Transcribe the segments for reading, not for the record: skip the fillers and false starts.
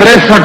63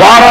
12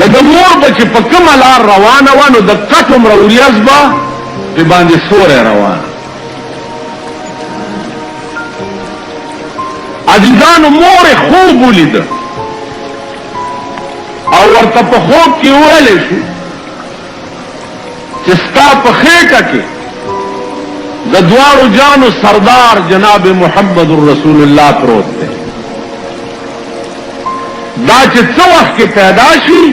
د مور بچ په کومه لار روانه وه نو د کټ عمره وریځ به پې باندې سوری روانه. عزیزانو مور خوب ولیده او ورته په خوب کې وویلی شو چې ستا په خېټه کې د دواړو جانو سردار جناب محمد رسول الله پروت دی. دا چې څه وخت کې پیدا شي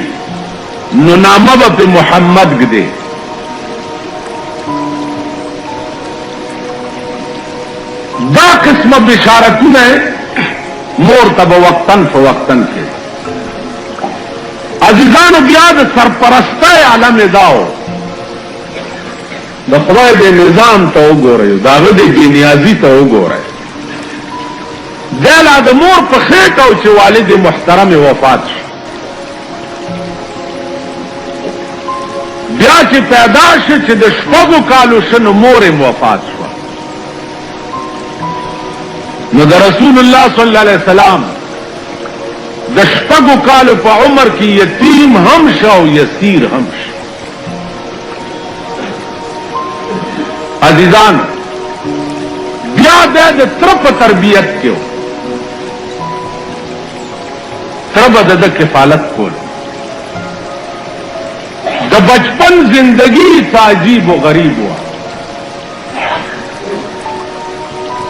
نو نامه به په محمد ږدي. دا قسمه بشارتونه مور ته به وقتاً فوقتاً کې. عزیزانو بیا د سرپرستۍ عالم داو د خدای د نظام ته وګورئ، د هغه د بېنیازي ته وګورئ. دی لا د مور په خېټه و چې والد محترم وفات شو. بیا چې پیدا شو چې د شپږو کالو شنو مور یې وفات شوه. نو د رسول الله صلی الله علیه وسلم د شپږو کالو په عمر کې یتیم هم شو او یسیر هم شو. عزیزان بیا بیا د تره په تربیت کې و. تره به د ده کفالت کول. د بچپن زندگی څه عجیب و غریب وه.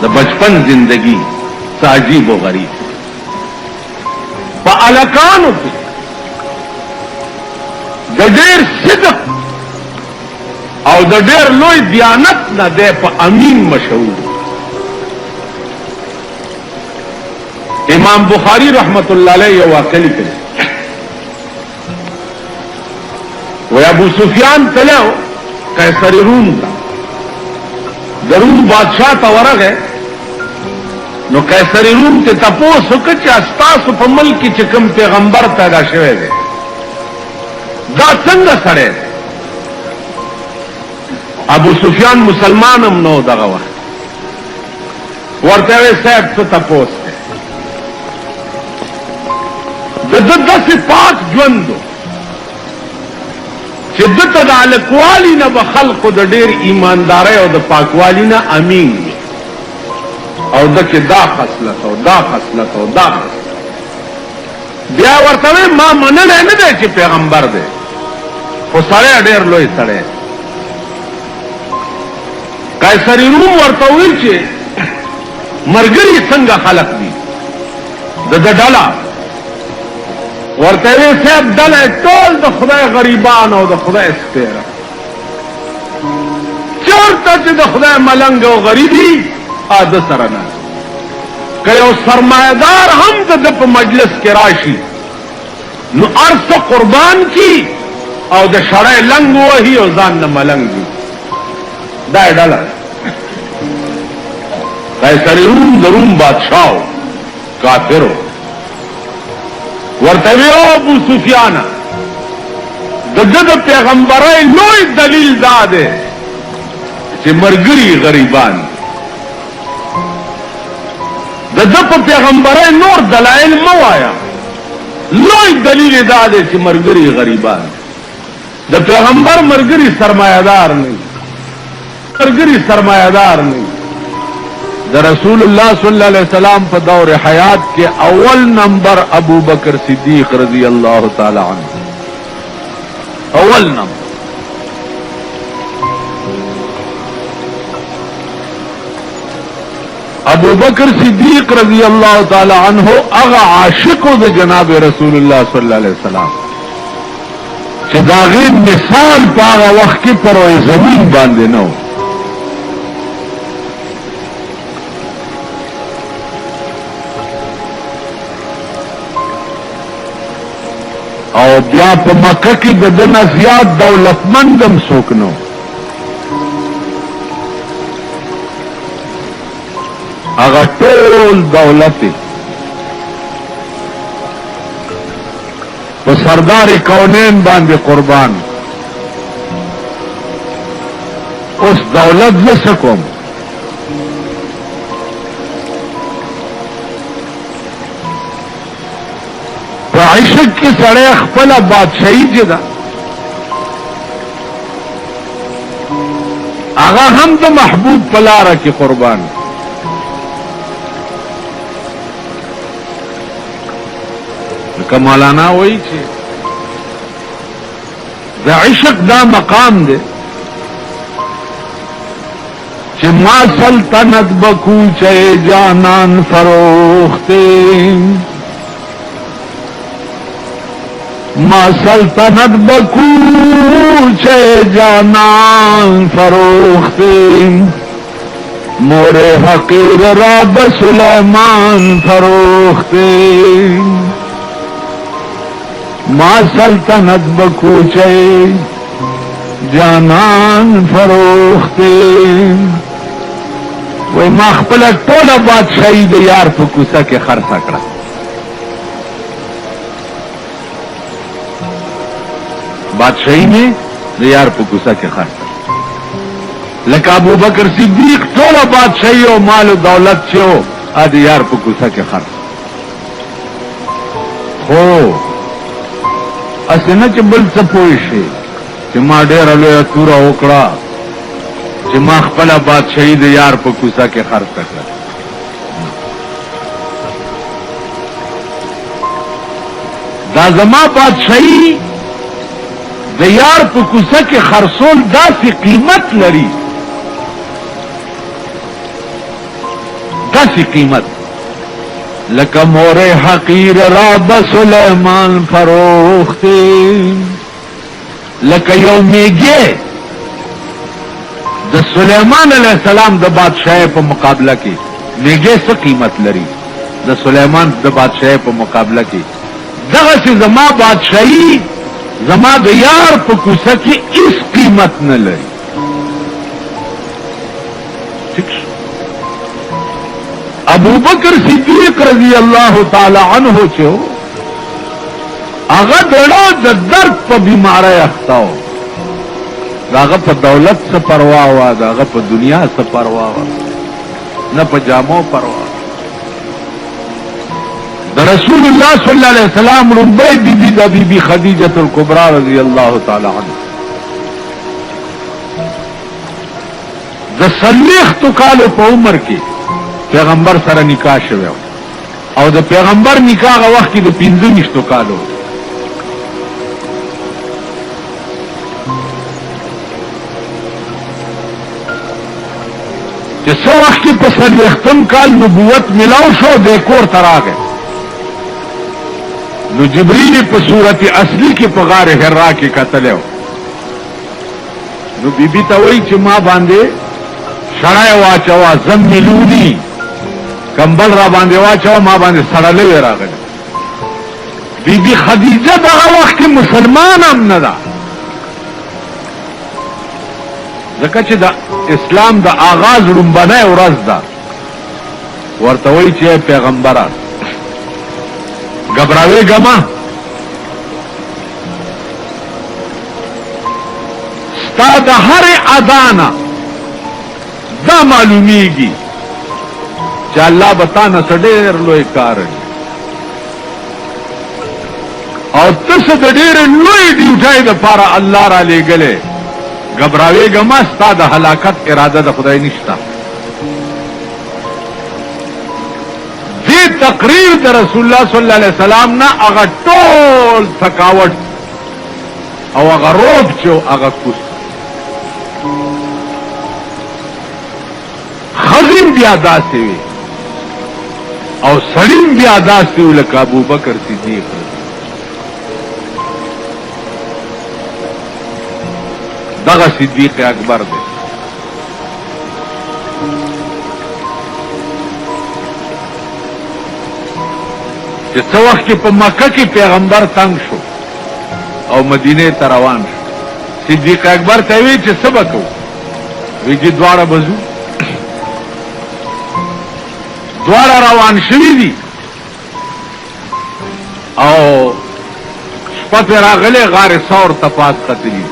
د بچپن زندگی څه عجیب و غریب. په الکانو کې د ډېر صدق او د ډېر لوی دیانت نه دی په امین مشهور. امام بخاری رحمت الله علیه یو واقعه لیکلې وی ابو سفیان تلو قیصر روم ته. د روم بادشاہ ته ورغی نو قیصر روم ته تپوس وکړه چې ستاسو په ملک کې چې کوم پیغمبر پیدا شوی دی دا څنګه سړی دی؟ ابو سفیان مسلمان هم نو دغه وخت. ورته وی صاحب څه تپوس دی؟ د ده داسې پاک ژوند و چې ده ته د هلکوالي نه به خلقو د ډېر ایماندارۍ او د پاکوالي نه امین وي او ده کې دا خصلت او دا خصلت او دا خصلت. بیا ورته وی ما منلی نه دی چې پیغمبر دی خو سړی ډېر لوی سړی. قیصر روم ورته ویل چې ملګري څنګه خلق دي د ده ډله. ورته وی صاحب ډله ټول د خدای غریبان او د خدای سپیره. چېرته چې د خدای ملنګ او غریبي ده سره نه. که یو سرمایهدار هم د ده په مجلس کې راشي نو هر څه قربان کی او د شړی لنګ وهي او ځان نه ملنګ وي. دا یې ډله. قیصر روم د روم بادشاه و کافر و. ورته وی او ابو سفیانه د ده د پیغمبرۍ لوی دلیل دا دی چې ملګري غریبان. د ده په پیغمبرۍ نور دلایل مه وایه، لوی دلیل دا دی چې ملګري غریبان. د پیغمبر ملګري سرمایهدار نه وي، ملګري سرمایهدار نه وي. د رسول الله صلی الله علیه وسلم په دور حیات کې اول نمبر ابو بکر صدیق رضی اللہ تعالی عنہ اول نمبر. ابو بکر صدیق رضی اللہ تعالی عنہ اغا عاشقو د جناب رسول اللہ صلی اللہ علیہ وسلم چې دا غیر مثال په هغه وخت کې پر زمین باندې نو. او بیا په مکه کې د ده نه زیات دولتمند هم څوک نو. هغه ټول دولت په سردار کونین باندې قربان. اوس دولت زه څه کوم؟ په عشق کې سړی خپله بادشاہي چې ده هغه هم د محبوب په لاره کې قربان. لکه مولانا وایي چې د عشق دا مقام دی چې ما سلطنت بکوچه جانان فروخته، ما سلطنت بکوچه جانان فروخته، مور حقیر را بسلیمان فروخته، ما سلطنت بکوچه جانان فروخته. وی ما خپل ټوله بادشاہي د یار په کوڅه کې خرڅه کړه. بادشاہي مې د یار په کوڅه کې خرڅه لکه ابو بکر صدیق ټوله بادشاہي او مال او دولت چې و د یار په کوڅه کې خرڅه. خو اسنه چې بل څه پوه شي چې ما ډېره لویه توره وکړه چې ما خپله بادشاہي د یار په کوڅه کې خرڅه کړه. دا زما بادشاہي د یار په کوڅه کې خرڅول داسې قیمت لري، داسې قیمت لکه مور حقیر را بسلیمان فروخته، لکه یو میږی د سلیمان علیہ السلام د بادشاہي په مقابله کې میږی څه قیمت لري؟ د سلیمان د بادشاہي په مقابله کې دغسې زما بادشاہي زما د یار په کوڅه کې هیڅ قیمت نه لري. ابو بکر صدیق رضی الله تعالی عنہ چې هغه دړو د درد په بیماری اخته و، داغه په دولت څه پروا وه، داغه په دنیا څه پروا وه، نه په جامو پروا. د رسول الله صلی الله علیه وسلم ربی بیبی د بیبی خدیجه الکبرى رضی الله تعالی عنها د صلیختو کالو په عمر کې پیغمبر سره نکاح شوی او د پیغمبر نکاح هغه وخت کې د 15 کالو. چې څو وخت کې په 40 کال نبوت ملاو شو د کور ته راغی، نو جبریل په صورت اصلی کې په غار حرا کې کتلو، نو بیبي ته وایي چې ما باندې شړای واچوا، زملونی کمبل را باندې واچوا، ما باندې سړلې راغله. بیبي خدیجه دغه وخت کې مسلمان هم نه ده، ځکه چې د اسلام د آغاز لومبنۍ ورځ ده. ورته وایي چې پیغمبره گھبراوے گما ستا د هر ادانا دا معلومیږي چې الله بتانه ډېر لوی کار دی او تاسو د ډېر لوی ډیوټای د پاره الله را لېږلې. گھبراوے گما ستا د هلاکت اراده د خدای نشته. تقریر د رسول الله صلی الله علیه وسلم نه هغه ټول ثقاوت او هغه روب چې هغه کوس خزم بیا داسې وي او سړیم بیا داسې وي لکه ابو بکر صدیق. دغه صدیق اکبر دی. چې څو وخت کې په مکه کې پیغمبر تنگ شو او مدینه ته روان شو، صدیق اکبر ته وی چې څه به کوو؟ وی چې دواړه به ځو. دواړه روان شوي دي او شپه پرې راغلی غار ثور ته پاس ختلي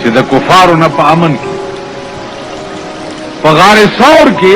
چې د کفارو نه په امن کې په غار ثور کې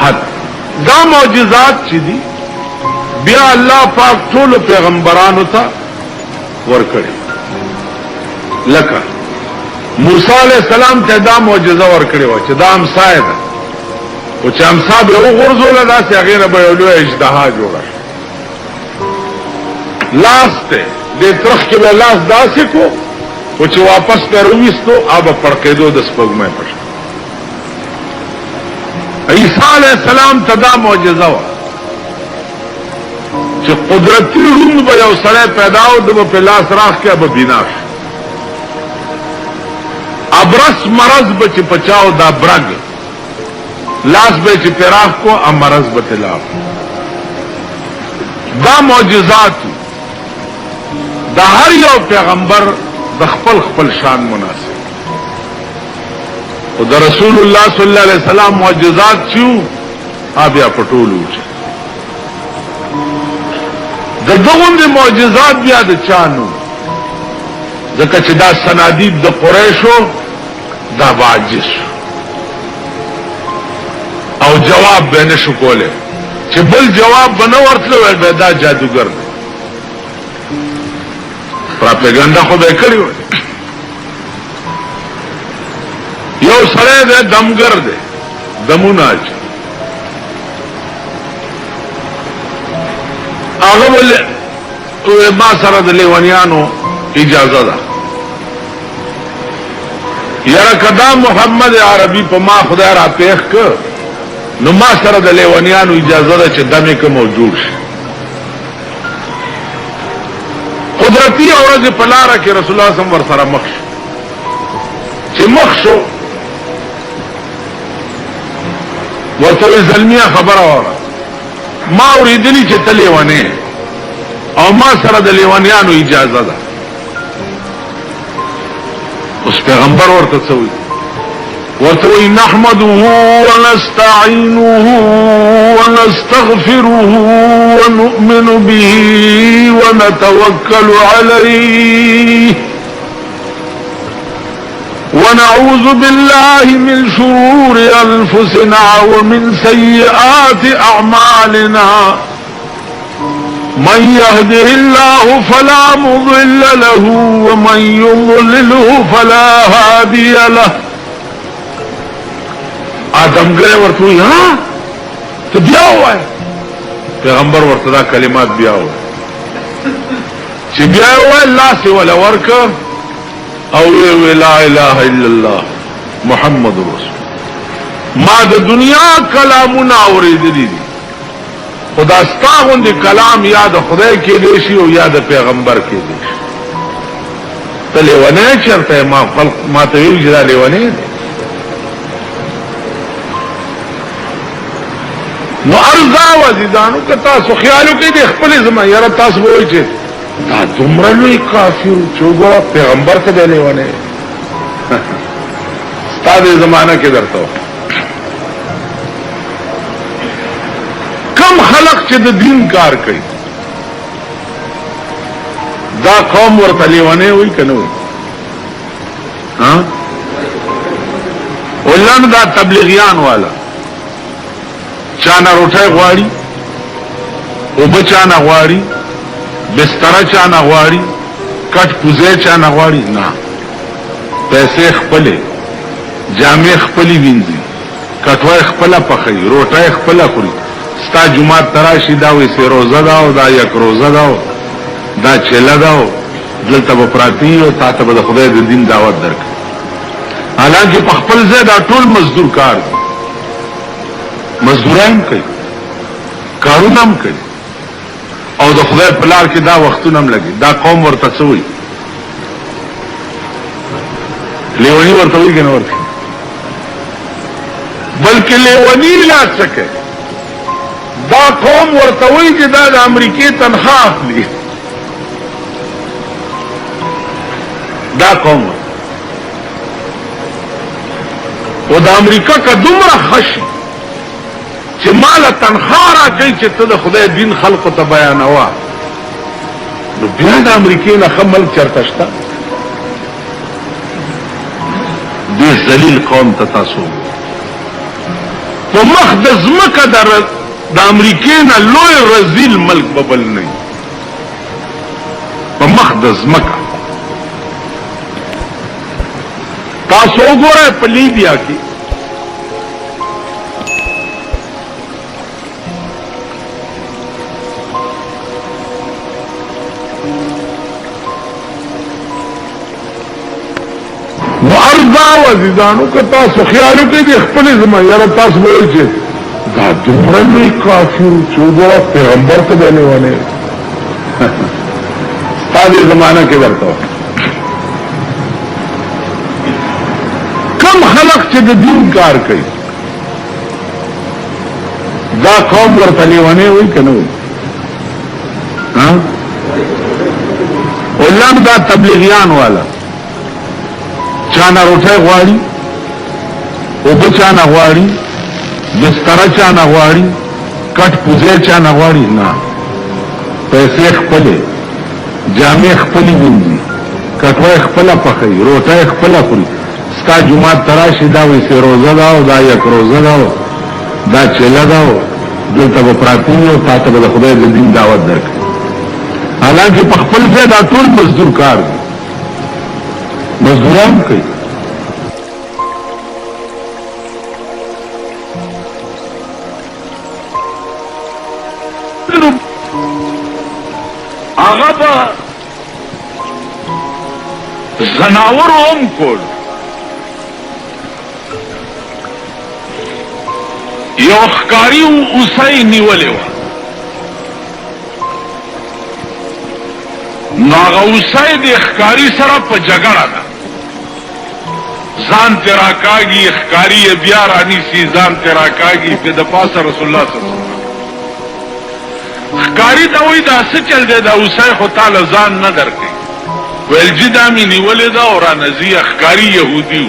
حد دا معجزات چې دي بیا الله پاک ټول پیغمبرانو ته ورکړي. لکه موسی علیہ السلام ته دا معجزه ورکړي و چې دا امسا ده او چې امسا به وغورځول داسې هغې نه به یو لوی اژدها جوړه لاس ته دې ترخ کې به لاس داسې کو او چې واپس به رویستو هغه به پړقېدو د سپوږمۍ په شان. عیسی علیہ السلام ته دا معجزه وه چې قدرتی روند به یو سړی پیدا و د به په لاس راخ کې به بینا شي. ابرس مرض به چې پچاو دا برګ لاس به چې پراخ کو ام مرض به تلاف. دا معجزات دا هر یو پیغمبر د خپل خپل شان مناسب او د رسول الله صلی الله علیه وسلم معجزات چیو بیا پټولو د دغون دی معجزات بیا د چانو ځکه چې دا سنادید د قریشو دا باجس او جواب به نشو کوله چې بل جواب بنه ورتلو به دا جادوګر دی. پراپګاندا خو به کړی و. یو سره دی دمګر دی دمونه اچ هغه ول ما سره د لیوانیانو اجازه ده یاره کدا محمد عربي په ما خدای را پیښ ک نو ما سره د لیوانیانو اجازه ده چې دمه کې موجود شي. قدرتی اورز په لار کې رسول الله صلی الله علیه وسلم ور سره مخ چې مخ شو ورته زلمیه خبره وره ما اوریدلی چې تلیوانه او ما سره د لیوانیانو اجازه ده. اوس پیغمبر ورته څوي ورته نحمده ونستعينه ونستغفره ونؤمن به ونتوكل عليه ونعوذ بالله من شرور أنفسنا ومن سيئات أعمالنا من يهده الله فلا مضل له ومن يضلله فلا هادي له. آدم گرے ورتوئی ہاں تو بیا ہوا ہے پیغمبر ورتدا کلمات بیا ہوا چی بیا ہوا ہے اللہ سے ولا ورک او لا الہ الا اللہ محمد رسول ما د دنیا کلامونه اوریدلی دي خدا ستاغون دی کلام یا د خدای کې دی شي او یا د پیغمبر کې دی شي. ته لیوانه چرته ما خلق ما ته ویل چې دا لیوانه دی نو ارزا وزیدانو که تاسو خیالو کې دی خپل زما یاره تاسو وایي چې دا دومره لوی کافر چوغو پیغمبر ته دی لیوانه ستا د زمانہ کې درته کم خلق چې د دین کار کوي دا قوم ورته لیوانه وي کنه وي ها ولن دا تبلیغیان والا چانا روټه غواړي او بچانا غواړي بستر چانا غواړي کټ پوزه چانا غواړي نه پیسې خپلې جامې خپلې وینځي کټوای خپل پخې روټه خپل خوري ستا جمعه تراشی دا وې سه روزه دا او دا یک روزه دا دا چله دا دلته په پراتی او تاسو به خدای د دین دعوت درک حالانکه په خپل ځای دا ټول مزدور کار مزدوران کوي کارونه هم کوي او د خدای په لار کې دا وختونه هم لګي. دا قوم ورته څوي لیونی ورته وي کنه ورته بلکې لیونی لا څکه دا قوم ورته وي چې دا د امریکای تنخواه اخلي. دا قوم او د امریکا کا دومره خشي چې مال تنخواه را کوي چې ته د خدای دین خلقو ته بیانوا نو بیا د امریکای نه خمل چرته شته. دې ذلیل قوم ته تاسو په مخ د ځمکه د امریکې نه لوی رزیل ملک ببل نه په مخ د ځمکه. تاسو وګورئ په لیبیا کې نو ارضا وزیدانو که تاسو خیالو کې د خپل زمان یاره تاسو وایي چې دا دومره لوی کافر چې وګوره پیغمبر ته به لیونی ستا دې زمانه کې ورته کم خلق چې د دین کار کوي دا قوم ورته لیونی وایي که نه وایي علم دا تبلیغیان والا چانا روٹے غواړي اوبه چانا غواړي بستره چانا غواړي کټ پوزه چانا غواړي نه پیسې خپلې جامې خپلې وینځي کټوه خپله پخوي روټه خپله خوري ستا جمعات تراشي دا وایي سه روزه ده او دا یک روزه ده دا چله ده دلته به پراته وي او تا ته به د خدای د دین دعوت درکړي حالانکه په خپل ځای دا ټول مزدور کار دی مزدوران کوي هغه به زناورو هم کول یو ښکاري اوسۍ نیولې وه نو هغه اوسۍ د ښکاري سره په جګړه ده ځان ته راکاږي ښکاري یې بیا رانیسي ځان ته راکاږي په د پاسه رسول الله صلی الله علیه وسلم ښکاري ته وایي دا څه چل دی دا اوسۍ خو تاله ځان نه درکوي ویل جي دا مې نیولې ده او رانځي ښکاري یهودي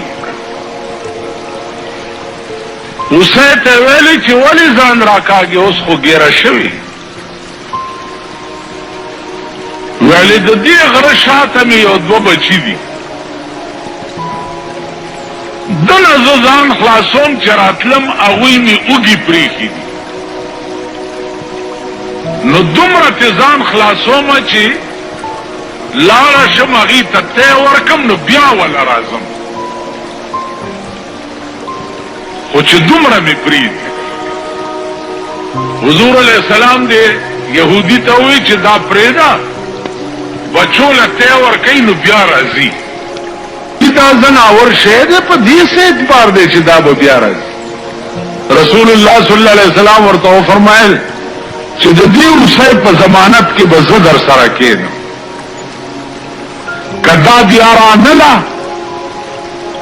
و اوسۍ ته ویلې چې ولې ځان راکاږي اوس خو ګیره شوي ویلې د دې غره شاته مې یو دوه بچي دي دله زه ځان خلاصوم چې راتلم هغوی مې اوږې پرېښي دي نو دومره تې ځان خلاصومه چې لاړه شم هغې ته تی ورکم نو بیا وله راځم خو چې دومره مې پرېږدي حضور علیه السلام دې یهودي ته وایي چې دا پرېږده بچو له تی ورکوي نو بیا راځي دا زناور شی دی په دې څه اعتبار دی چې دا به بیا راځي رسول الله صلی الله علیه وسلم ورته وفرمایل چې د دې اوسۍ په ضمانت کې به زه در سره کېنم که دا بیا رانله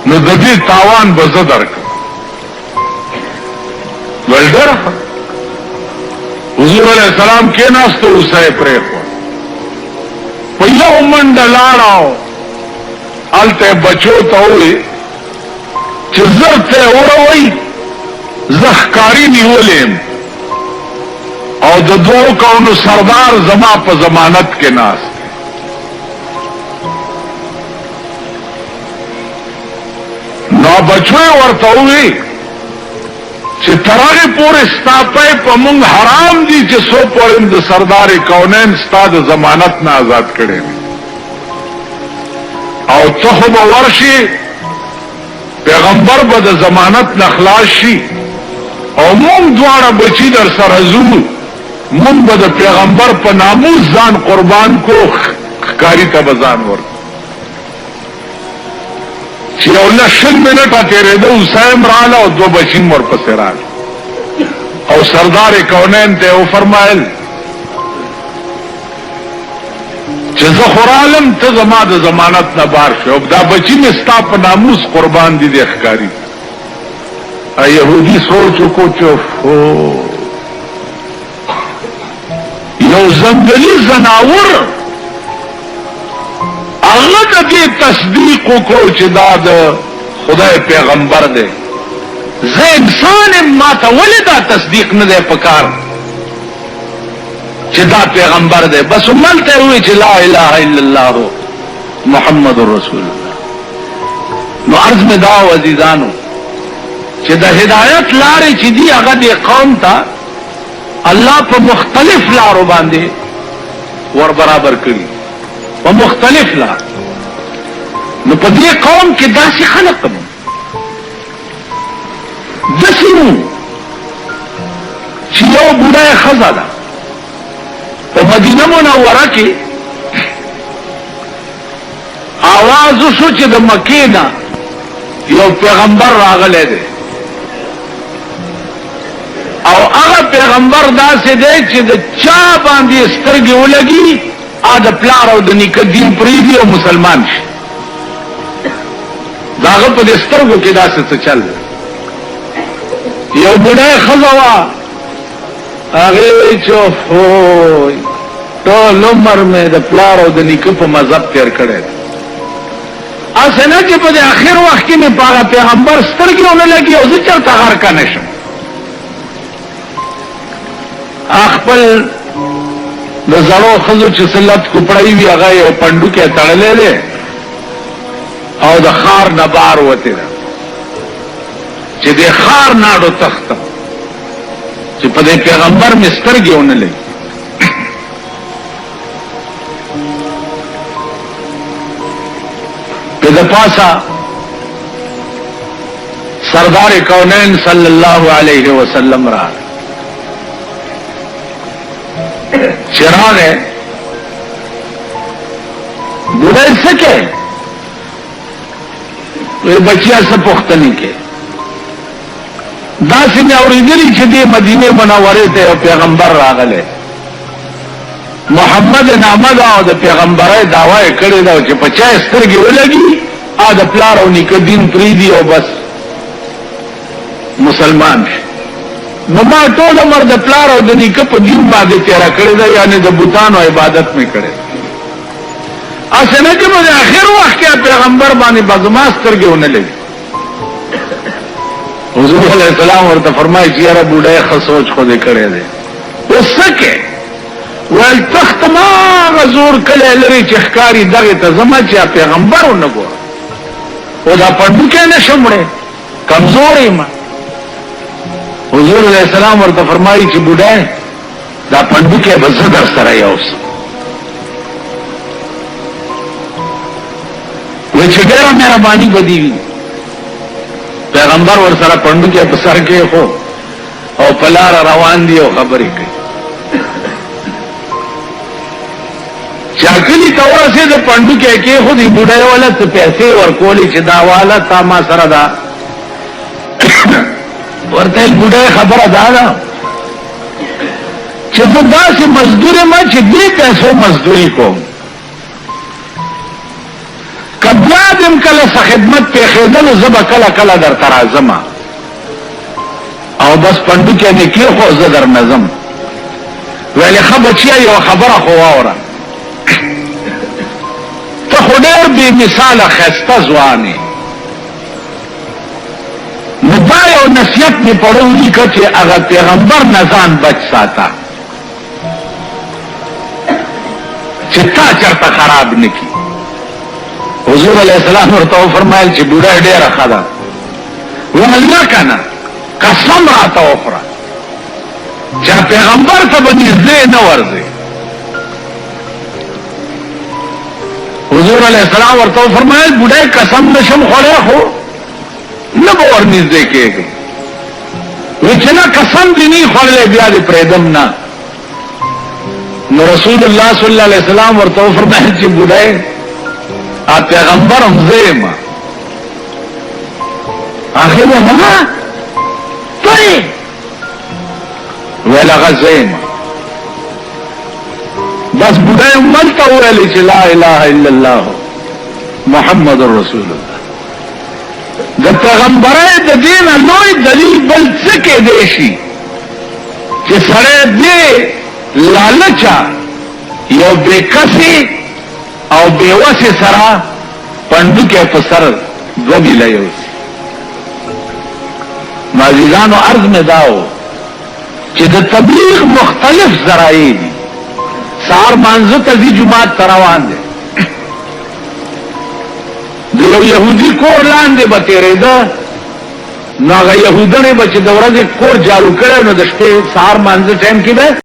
نو د دې تاوان به زه درکړم ول ډېره حضور علیه السلام کېناسته اوسۍ پرېښوه په یو منډه لاړه هلته بچو ته ووایي چې زر ته یې وروئ زه ښکاري نیولی یم او د دوو کونو سردار زما په ضمانت کې ناست دی نو بچو یې ورته ووایي چې تر هغې پورې ستا پی په مونږ حرام دي چې څو پورې د سردار کونین ستا د ضمانت نه آزاد کړی دی او ته خو به ورشي پیغمبر به د ضمانت نه خلاص شي او مونږ دواړه بچي در سره ځو مونږ به د پیغمبر په ناموس ځان قربان کو ښکاري ته به ځان ورکو چې یو شل منټه تېرېده اوسۍ هم راغله او دوه بچي هم ورپسې راغله او سردار کونین ته یې وفرمایل چې زه خو رالم ته زما د ضمانت نه بار شو او دا بچي مې ستا په ناموس قربان دي دی ښکاري یهودي سوچ وکړو چې یو ځنګلي زناور هغه د دې تصدیق وکړو چې دا د خدای پیغمبر دی زه انسان یم ما ته ولې دا تصدیق نه دی پکار چې دا پیغمبر دی بس ملته وی چې لا اله الا الله محمد رسول الله نو عرض میں دا عزیزانو چې د هدایت لارې چې دی هغه د قوم ته الله په مختلف لارو باندې ور برابر کړي په مختلف لار. نو په دې قوم کې داسې خلق هم داسې وو چې یو بوډای ښځه ده په مدینه منوره کې آواز وشو چې د مکې نه یو پیغمبر راغلی دی او هغه پیغمبر داسې دی چې د چا باندې سترګې ولګي د پلار او د نیکه دین پرېږدي او مسلمان شي. د هغه په دې سترګو کې داسې څه چل دی. یو بوډۍ ښځه وه هغې وایي چې اوهوی ټول عمر مې د پلار او د نیکه په مذهب تېر کړی دی. هسې نه چې په دې اخر وخت کې مې په هغه پیغمبر سترګې ونه لګي او زه چېرته غرقه نه شم. خپل د زړو ښځو چې سلت کوپړی وي هغه یو پنډوکی تړلی دی او د ښار نه بار وتې ده چې د ښار ناړو تختم چې په دې پیغمبر مې سترګې ونه لګي. که د پاسه سردار کونین صلی الله علیه وسلم را چراغ ہے بوڑھے سکے یہ بچیا سے پختنی کے داسی میں اور ادھری چھدی مدینے منورے تے پیغمبر راغلے محمد نامه دا او د پیغمبرای دعوی کړی دا چې 50 سترګې ولګي د پلار او نیکه دین پریدي او بس مسلمان شي. نو ما ټول عمر د پلار او د نیکه په دین باندې تیرا کړی دا یعنی د بوتانو عبادت مې کړی. اسنه چې په اخر وخت کې پیغمبر باندې بزما سترګې ونه لګي. حضور علیہ السلام ورته فرمایي چې یاره بوډای ښه سوچ خو دې کړی دی وسکه ویل تخت ما غزور کلی لري چې ښکاري دغې ته زما چې پیغمبر ونه ګوره او دا پنډوکی نه شم وړی کمزور یم. حضور علیہ السلام ورته فرمایي چې بوډای دا پنډوکی به زه در سره یوسم. وی چې ډېره مهرباني به دې وي. پیغمبر ور سره پنډوکی په سر کې خو او په لاره روان دي او خبرې کوي. چاکلی تا ورسې د پنډوکی کې خو دې بوډۍ والا څه پیسې ورکولې چې دا والا تا ما سره ده ورته بوډۍ خبره دا ده چې زه داسې مزدور یم چې دې پیسو مزدوري کوم که بیا دې کله څه خدمت پېښېدلو زه به کله کله درته راځم او بس پنډوکی مې کېښو زه در نه ځم. ویلې ښه بچیه یوه خبره خو واوره ته خو ډېر بې مثاله ښایسته ځوانې نو دا یو نصیحت مې پړه ولیکه چې هغه پیغمبر نه ځان بچ ساته چې تا چېرته خراب نه کړي. حضور علیہ السلام ورته وفرمایل چې بوډۍ ډېره ښه ده. ویل نه که نه قسم راته وخوره چې پیغمبر ته به نږدې نه ورځې. حضور علیہ السلام ورته فرمایل بوډۍ قسم نشم خوړی خو نه به ور نږدې کېږم. وی چې نه قسم دې نه خوړلی بیا دې پرېږدم نه. نو رسول الله صلی الله علیه وسلم ورته فرمایل چې بوډۍ پیغمبر هم زه یم. هغې ویل هغه ته یې ویل هغه زه یم. بس بوډۍ ملته وویلې چې لا اله الا الله محمد رسول الله. د پیغمبرۍ د دې نه لوی دلیل بل څه کېدی شي چې سړی دې لالچه یو بېکسې او بېوسې سره پنډوکی په سر دوه میله یوسي. عزیزانو عرض مې دا و چې د تبلیغ مختلف ذرایع دي. سهار مانځه ته ځي جومات ته روان دی د یو یهودي کور لاندې به تېرېده نو هغه يهودانه به چې د ورځې کور جارو کړی نو د شپې سهار مانځه ټایم کې به